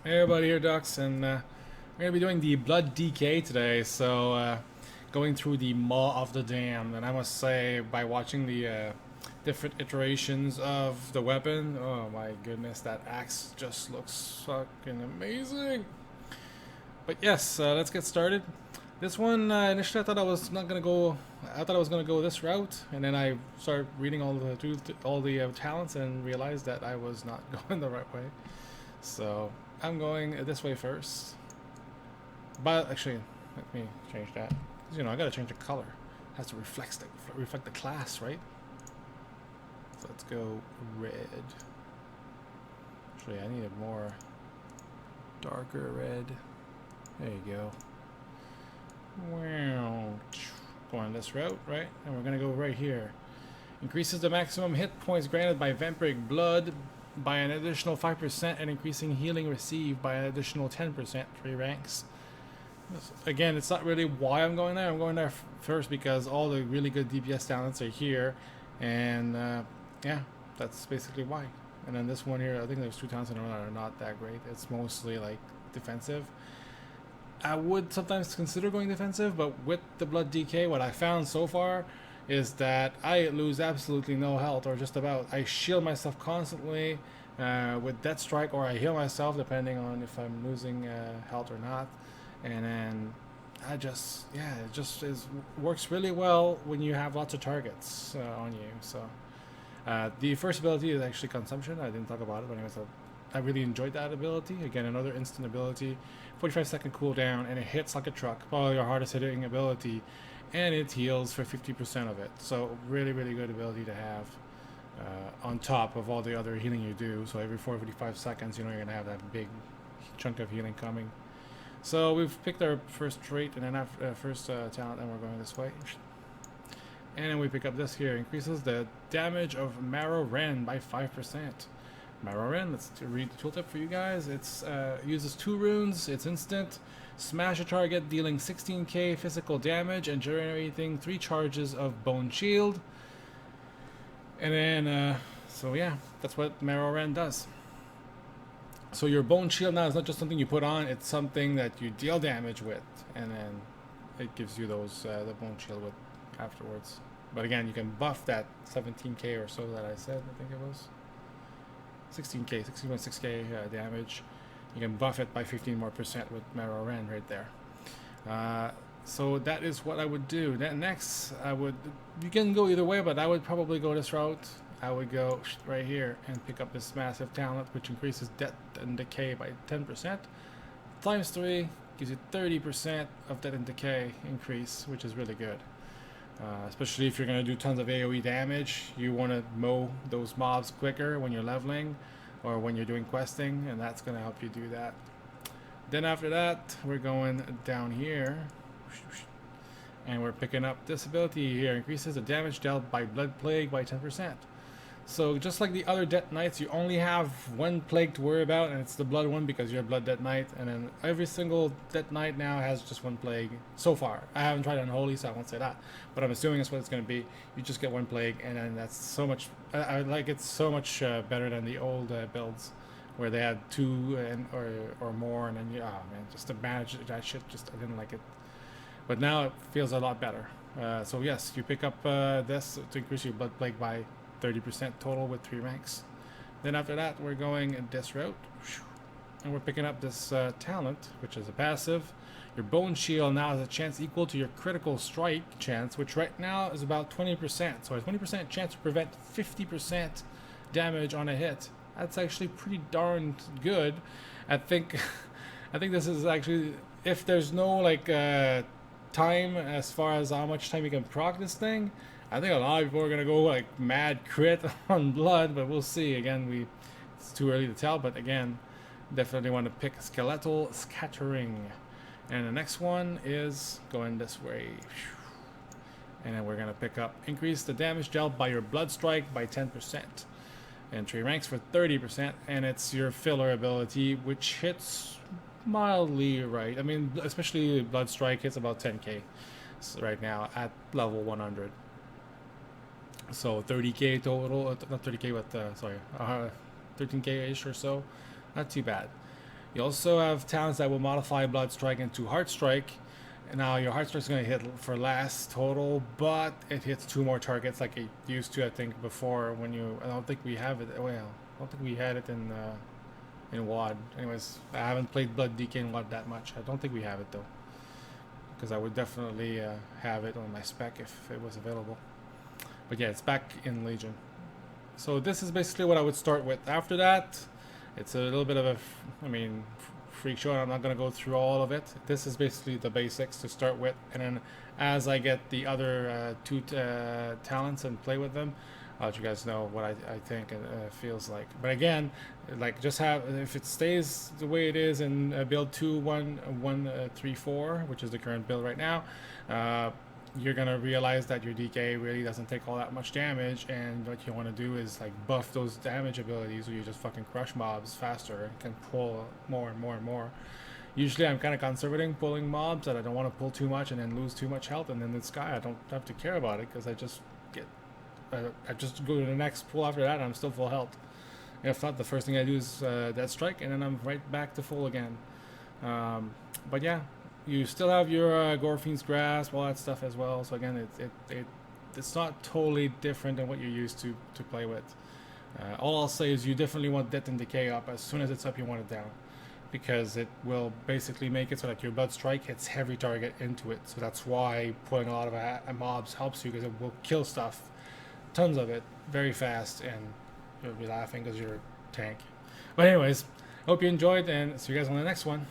Hey everybody, here Ducks, and we're gonna be doing the Blood DK today. So going through the Maw of the Damned, and I must say, by watching the different iterations of the weapon, oh my goodness, that axe just looks fucking amazing. But yes, let's get started. This one initially I thought I was not gonna go. I thought I was gonna go this route, and then I started reading all the talents and realized that I was not going the right way. So I'm going this way first. But actually, let me change that. 'Cause, I gotta change the color. It has to reflect the class, right? So let's go red. Actually, I need a more darker red. There you go. Wow. Going this route, right? And we're gonna go right here. Increases the maximum hit points granted by vampiric blood by an additional 5% and increasing healing received by an additional 10%, 3 ranks. Again, it's not really why I'm going there. I'm going there first because all the really good DPS talents are here, and yeah, that's basically why. And then this one here, I think there's 2 talents in a row that are not that great. It's mostly like defensive. I would sometimes consider going defensive, but with the Blood DK, what I found so far is that I lose absolutely no health, or just about. I shield myself constantly with Death Strike, or I heal myself depending on if I'm losing health or not. And then it just works really well when you have lots of targets on you. So the first ability is actually Consumption. I didn't talk about it, but anyways, I really enjoyed that ability. Again, another instant ability, 45-second cooldown, and it hits like a truck. Probably your hardest hitting ability, and it heals for 50% of it. So really, really good ability to have on top of all the other healing you do. So every 45 seconds, you're gonna have that big chunk of healing coming. So we've picked our first trait, and then after first talent, and we're going this way. And then we pick up this here, increases the damage of Marrow Ren by 5%. Marrow Ren, let's read the tooltip for you guys. It's uses 2 runes, it's instant. Smash a target, dealing 16k physical damage and generating 3 charges of Bone Shield. And then, so yeah, that's what Marrow Ren does. So your Bone Shield now is not just something you put on, it's something that you deal damage with. And then it gives you those the Bone Shield with afterwards. But again, you can buff that 17k or so that I said, I think it was. 16.6k damage. You can buff it by 15% more with Marrow Ren right there. So that is what I would do. Then next, you can go either way, but I would probably go this route. I would go right here and pick up this massive talent, which increases death and decay by 10%. Times 3 gives you 30% of death and decay increase, which is really good. Especially if you're going to do tons of AoE damage, you want to mow those mobs quicker when you're leveling or when you're doing questing, and that's going to help you do that. Then after that, we're going down here, and we're picking up this ability here. Increases the damage dealt by Blood Plague by 10%. So just like the other Death Knights, you only have 1 plague to worry about, and it's the Blood one because you're a Blood Death Knight. And then every single Death Knight now has just 1 plague so far. I haven't tried Unholy, so I won't say that, but I'm assuming that's what it's going to be. You just get 1 plague, and then that's so much. I like it's so much better than the old builds where they had 2 and or more, and then man, just to manage that shit, I didn't like it. But now it feels a lot better. So yes, you pick up this to increase your Blood Plague by 30% total with 3 ranks. Then after that, we're going this route, and we're picking up this talent, which is a passive. Your Bone Shield now has a chance equal to your critical strike chance, which right now is about 20%. So a 20% chance to prevent 50% damage on a hit. That's actually pretty darn good. I think this is actually, if there's no like time as far as how much time you can proc this thing, I think a lot of people are gonna go like mad crit on blood, but we'll see. Again, it's too early to tell, but again, definitely want to pick Skeletal Scattering. And the next one is going this way. And then we're gonna pick up increase the damage dealt by your Blood Strike by 10%. And 3 ranks for 30%, and it's your filler ability, which hits mildly right. I mean, especially Blood Strike hits about 10k right now at level 100. So 30k total, not 30k, but sorry, 13k ish or so. Not too bad. You also have talents that will modify Blood Strike into Heart Strike. And now your Heart Strike is going to hit for less total, but it hits 2 more targets like it used to, I think, before. When you, I don't think we have it. Well, I don't think we had it in WoD. Anyways, I haven't played Blood DK in WoD that much. I don't think we have it though, because I would definitely have it on my spec if it was available. But yeah, it's back in Legion. So this is basically what I would start with. After that, it's a little bit of a, freak show. I'm not going to go through all of it. This is basically the basics to start with, and then as I get the other 2 talents and play with them, I'll let you guys know what I think it feels like. But again, like, just have, if it stays the way it is in build 2.1.1.3.4, which is the current build right now, you're gonna realize that your DK really doesn't take all that much damage, and what you want to do is like buff those damage abilities where you just fucking crush mobs faster and can pull more and more and more. Usually I'm kind of conservative pulling mobs that I don't want to pull too much and then lose too much health, and then this guy I don't have to care about it because I just go to the next pull after that and I'm still full health. And if not, the first thing I do is that strike, and then I'm right back to full again. But yeah, you still have your Gorfine's Grasp, all that stuff as well. So again, it's not totally different than what you're used to play with. All I'll say is you definitely want Death and Decay up. As soon as it's up, you want it down, because it will basically make it so that your Blood Strike hits heavy target into it. So that's why pulling a lot of mobs helps you, because it will kill stuff, tons of it, very fast, and you'll be laughing because you're a tank. But anyways, hope you enjoyed, and see you guys on the next one.